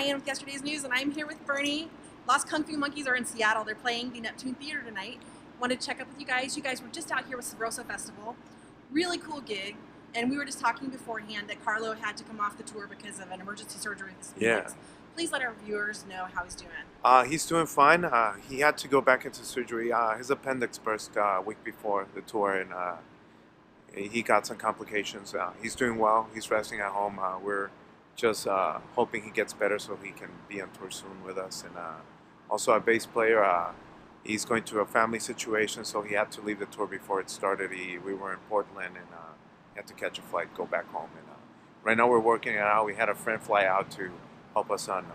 Diane with Yesterday's News, and I'm here with Bernie. Lost Kung Fu Monkeys are in Seattle. They're playing the Neptune Theater tonight. Wanted to check up with you guys. You guys were just out here with Sabroso Festival. Really cool gig. And we were just talking beforehand that Carlo had to come off the tour because of an emergency surgery with his appendix. Please let our viewers know how he's doing. He's doing fine. He had to go back into surgery. His appendix burst a week before the tour, and he got some complications. He's doing well. He's resting at home. We're just hoping he gets better so he can be on tour soon with us. And also our bass player, he's going through a family situation, so he had to leave the tour before it started. We were in Portland, and he had to catch a flight, go back home. And right now we're working it out. We had a friend fly out to help us on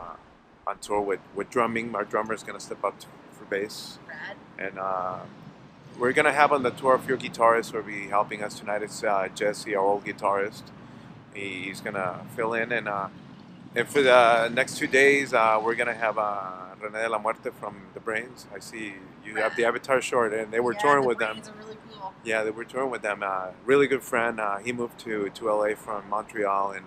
tour with drumming. Our drummer is going to step up for bass. Brad. And we're going to have on the tour a few guitarists who will be helping us tonight. It's Jesse, our old guitarist. He's going to fill in. And for the next 2 days, we're going to have René de la Muerte from The Brains. I see you have the Avatar short, and they were touring with them. The Brains are really cool. Yeah, they were touring with them. Really good friend. He moved to LA from Montreal, and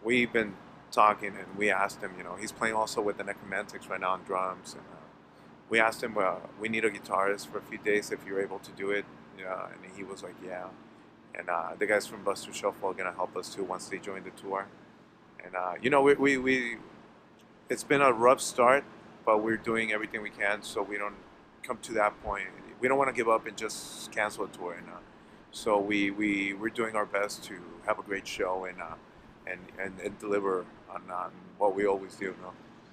we've been talking, and we asked him, he's playing also with the Necromantics right now on drums, and we asked him, we need a guitarist for a few days if you're able to do it, and he was like, yeah. And the guys from Buster Shuffle are gonna help us too once they join the tour. And we it's been a rough start, but we're doing everything we can so we don't come to that point. We don't want to give up and just cancel a tour, and so we're doing our best to have a great show and deliver on what we always do.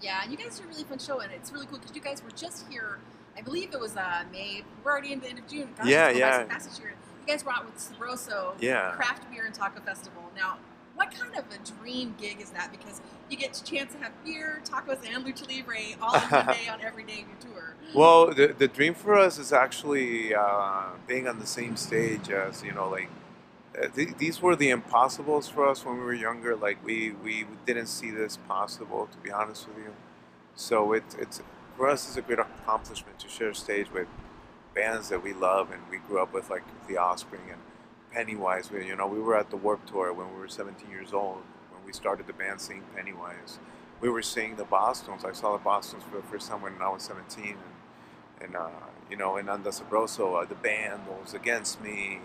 Yeah, and you guys do a really fun show, and it's really cool because you guys were just here, I believe it was May. We're already in the end of June. Gosh, yeah. So fast this year. You guys were out with Sabroso Craft Beer and Taco Festival. Now, what kind of a dream gig is that? Because you get a chance to have beer, tacos, and lucha libre all in one day on every day of your tour. Well, the dream for us is actually being on the same stage as, these were the impossibles for us when we were younger. Like we didn't see this possible, to be honest with you. So it's for us, it's a great accomplishment to share stage with bands that we love and we grew up with, like The Offspring and Pennywise. We were at the Warped Tour when we were 17 years old. When we started the band singing Pennywise, we were seeing the Bostons. I saw the Bostons for the first time when I was 17, and on the Sabroso, the band was Against Me.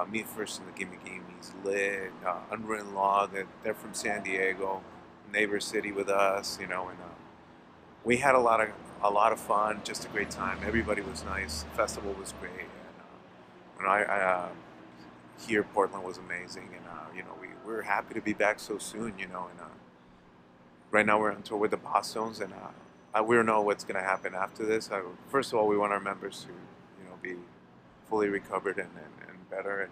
Me First and the Gimme Gimmes, Lit, Unwritten Law, they're from San Diego, neighbor city with us, and we had a lot of fun, just a great time. Everybody was nice. The festival was great, and I here Portland was amazing, and we're happy to be back so soon, and right now we're on tour with the Bostons, and we don't know what's gonna happen after this. First of all, we want our members to be fully recovered and better, and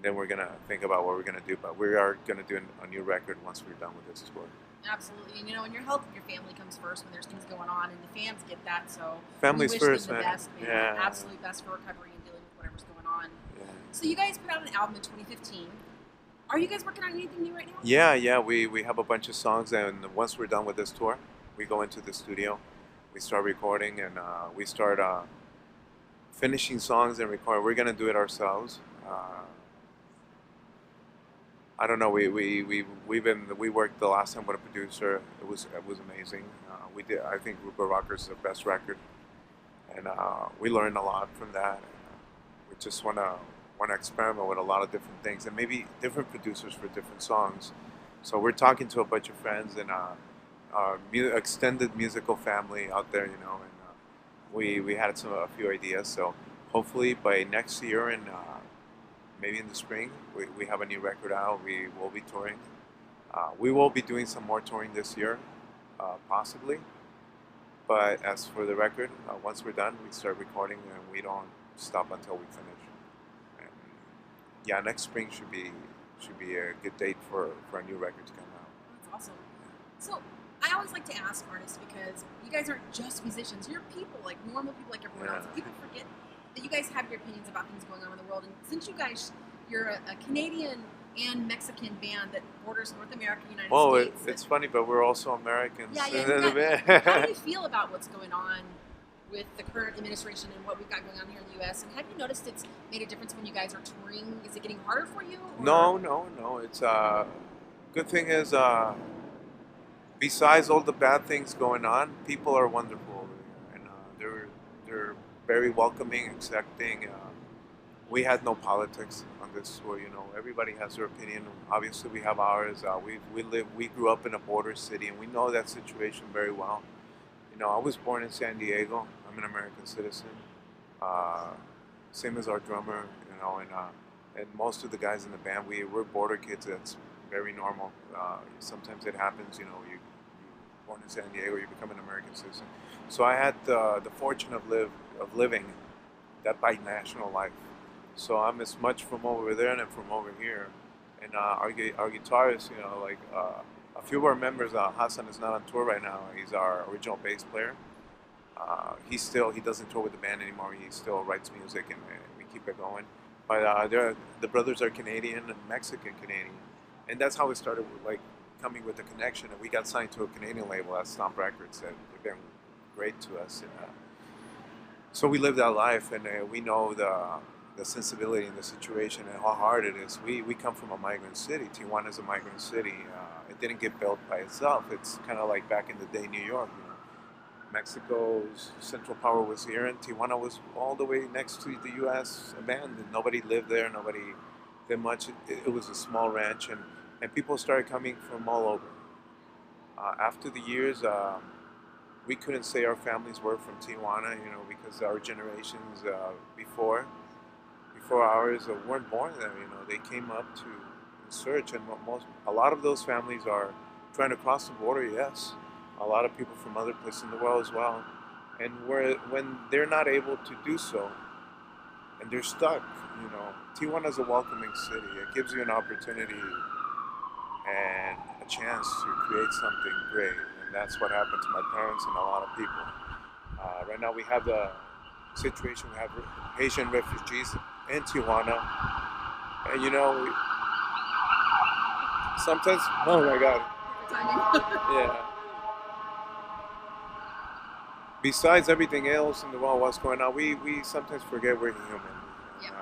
then we're gonna think about what we're gonna do. But we are gonna do a new record once we're done with this tour. Absolutely, and your health of your family comes first when there's things going on, and the fans get that. So family's we wish first, them the man. best, Yeah, absolute best for recovery and dealing with whatever's going on. Yeah. So you guys put out an album in 2015. Are you guys working on anything new right now? Yeah. We have a bunch of songs, and once we're done with this tour, we go into the studio, we start recording, and we start finishing songs and recording. We're gonna do it ourselves. I don't know. We worked the last time with a producer. It was amazing. We did. I think Rupert Rocker's the best record, and we learned a lot from that. We just wanna experiment with a lot of different things, and maybe different producers for different songs. So we're talking to a bunch of friends and our extended musical family out there, and we had a few ideas. So hopefully by next year and maybe in the spring, we have a new record out. We will be touring. We will be doing some more touring this year, possibly. But as for the record, once we're done, we start recording, and we don't stop until we finish. And yeah, next spring should be a good date for a new record to come out. That's awesome. So I always like to ask artists, because you guys aren't just musicians. You're people, like normal people like everyone else. And people forget that you guys have your opinions about things going on in the world. And since you're a Canadian and Mexican band that borders North America and United States. It's funny, but we're also Americans. Yeah. How do you feel about what's going on with the current administration and what we've got going on here in the U.S.? And have you noticed it's made a difference when you guys are touring? Is it getting harder for you? Or? No. It's good thing is besides all the bad things going on, people are wonderful over there, and they're very welcoming, accepting. We had no politics on this tour. You know, everybody has their opinion. Obviously, we have ours. We grew up in a border city, and we know that situation very well. You know, I was born in San Diego. I'm an American citizen. Uh, Same as our drummer. You know, and most of the guys in the band, we're border kids. That's very normal. Sometimes it happens. You know, you born in San Diego, you become an American citizen. So I had the fortune of living that binational life. So I'm as much from over there and from over here. And our guitarist, you know, like a few of our members, Hassan is not on tour right now. He's our original bass player. He doesn't tour with the band anymore. He still writes music, and we keep it going. But the brothers are Canadian and Mexican Canadian, and that's how it started. With, like coming with the connection, and we got signed to a Canadian label at Stomp Records, and they've been great to us. And so we live that life, and we know the sensibility in the situation and how hard it is. We come from a migrant city. Tijuana is a migrant city. It didn't get built by itself. It's kind of like back in the day, New York. You know, Mexico's central power was here, and Tijuana was all the way next to the U.S. abandoned. Nobody lived there. Nobody did much. It was a small ranch, and people started coming from all over. After the years, we couldn't say our families were from Tijuana, you know, because our generations before ours weren't born there. You know, they came up to search, and a lot of those families are trying to cross the border. Yes, a lot of people from other places in the world as well, and when they're not able to do so, and they're stuck. You know, Tijuana is a welcoming city. It gives you an opportunity and a chance to create something great, and that's what happened to my parents and a lot of people. Right now, we have the situation. We have Haitian refugees in Tijuana, and you know, sometimes, oh my God, yeah. Besides everything else in the world, what's going on, we sometimes forget we're human. Yep.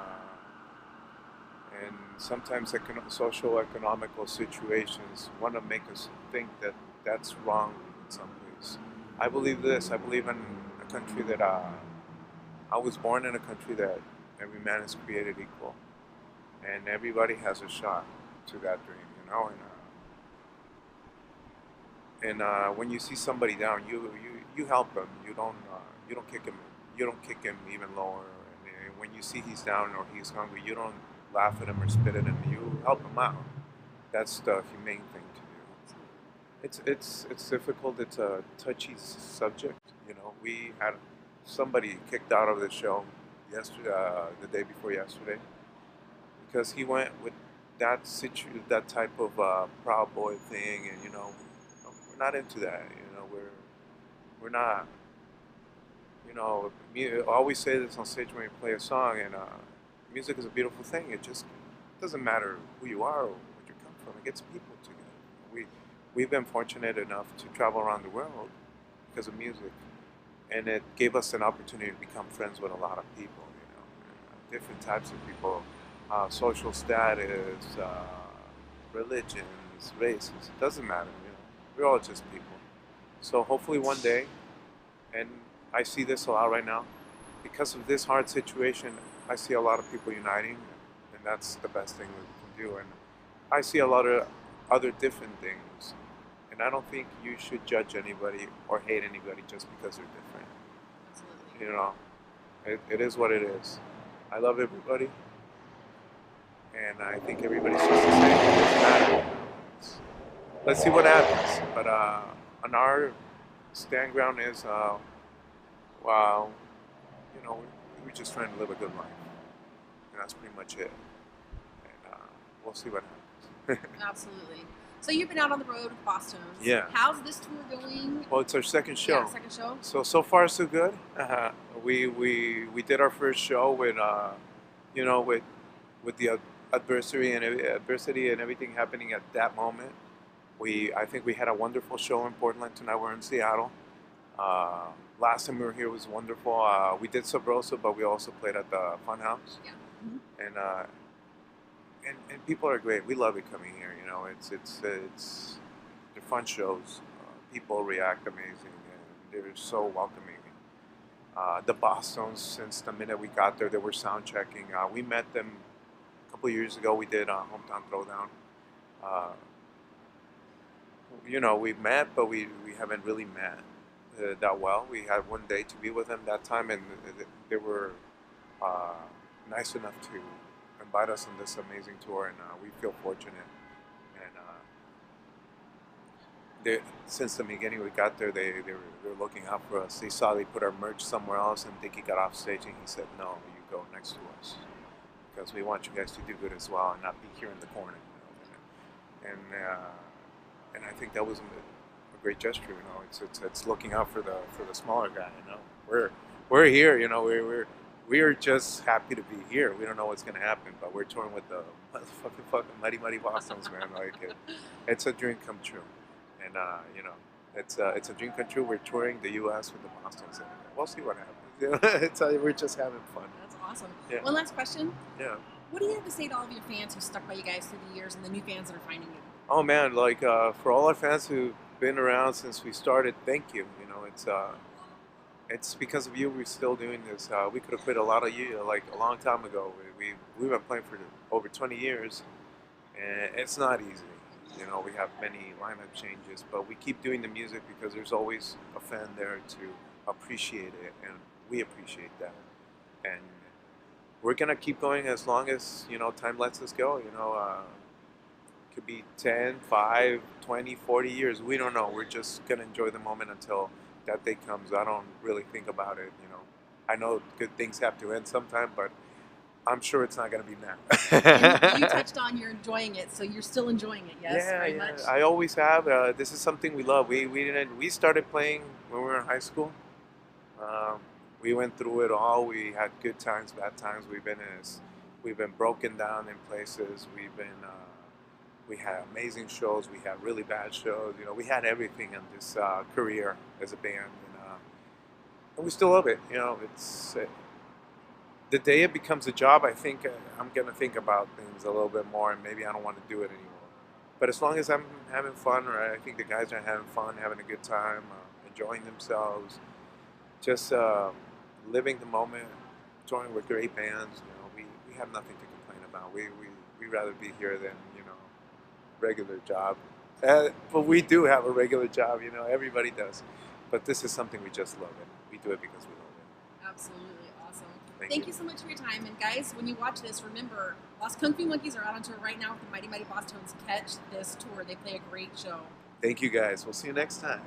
And sometimes social, economical situations want to make us think that that's wrong in some ways. I believe this. I believe in a country that I was born in a country that every man is created equal, and everybody has a shot to that dream. You know, and when you see somebody down, you help him. You don't kick him. You don't kick him even lower. And when you see he's down or he's hungry, you don't laugh at him or spit at him. You help him out. That's the humane thing to do. It's difficult. It's a touchy subject. You know, we had somebody kicked out of the show yesterday, the day before yesterday, because he went with that type of proud boy thing, and you know, we're not into that. You know, we're not. You know, I always say this on stage when we play a song, and music is a beautiful thing. It just doesn't matter who you are or where you come from. It gets people together. We've been fortunate enough to travel around the world because of music, and it gave us an opportunity to become friends with a lot of people. You know, different types of people, social status, religions, races. It doesn't matter. You know, we're all just people. So hopefully one day, and I see this a lot right now, because of this hard situation, I see a lot of people uniting, and that's the best thing we can do. And I see a lot of other different things, and I don't think you should judge anybody or hate anybody just because they're different. Absolutely. You know, it is what it is. I love everybody, and I think everybody's just the same. It doesn't matter. You know. Let's see what happens. But on our stand ground is, wow, you know, we're just trying to live a good life, and that's pretty much it. And we'll see what happens. Absolutely. So you've been out on the road with Boston. Yeah. How's this tour going? Well, it's our second show. Yeah, second show. So far so good. We did our first show with you know, with the adversity and everything happening at that moment. I think we had a wonderful show in Portland. Tonight we're in Seattle. Last time we were here was wonderful. We did Sub Rosa, but we also played at the Funhouse. Yeah. Mm-hmm. And people are great. We love it coming here. You know, it's they're fun shows. people react amazing, and they're so welcoming. The Boston's, since the minute we got there, they were sound checking. We met them a couple of years ago. We did Hometown Throwdown. Uh, we've met, but we haven't really met that well. We had one day to be with them that time, and they were uh, nice enough to invite us on this amazing tour, and we feel fortunate. And since the beginning we got there, they were looking out for us. They saw they put our merch somewhere else, and Dickie got off stage, and he said, "No, you go next to us, because we want you guys to do good as well, and not be here in the corner." And I think that was a great gesture. It's looking out for the smaller guy. We're here. We are just happy to be here. We don't know what's gonna happen, but we're touring with the fucking Mighty Boston's, man. It's a dream come true. And it's a dream come true. We're touring the U.S. with the Bostons, and we'll see what happens. We're just having fun. That's awesome. Yeah. One last question. Yeah. What do you have to say to all of your fans who stuck by you guys through the years, and the new fans that are finding you? Oh man, for all our fans who've been around since we started, thank you. It's because of you we're still doing this. We could have quit a lot of years, like a long time ago. We've been playing for over 20 years, and it's not easy. We have many lineup changes, but we keep doing the music because there's always a fan there to appreciate it, and we appreciate that. And we're gonna keep going as long as time lets us go. It could be 10, 5, 20, 40 years. We don't know. We're just gonna enjoy the moment until that day comes. I don't really think about it. I know good things have to end sometime, but I'm sure it's not going to be now. You touched on you're enjoying it, so you're still enjoying it, yes? Yeah, very much? I always have. This is something we love. We started playing when we were in high school. We went through it all. We had good times, bad times. We've been broken down in places. We had amazing shows. We had really bad shows. We had everything in this career as a band, and we still love it. It's. The day it becomes a job, I think I'm going to think about things a little bit more, and maybe I don't want to do it anymore. But as long as I'm having fun, or I think the guys are having fun, having a good time, enjoying themselves, just living the moment, touring with great bands, we have nothing to complain about. We'd rather be here than, regular job. But we do have a regular job, everybody does. But this is something we just love it. We do it because we love it. Absolutely. Thank you so much for your time. And guys, when you watch this, remember, Los Kung Fu Monkeys are out on tour right now with the Mighty Boston's. Catch this tour. They play a great show. Thank you guys. We'll see you next time.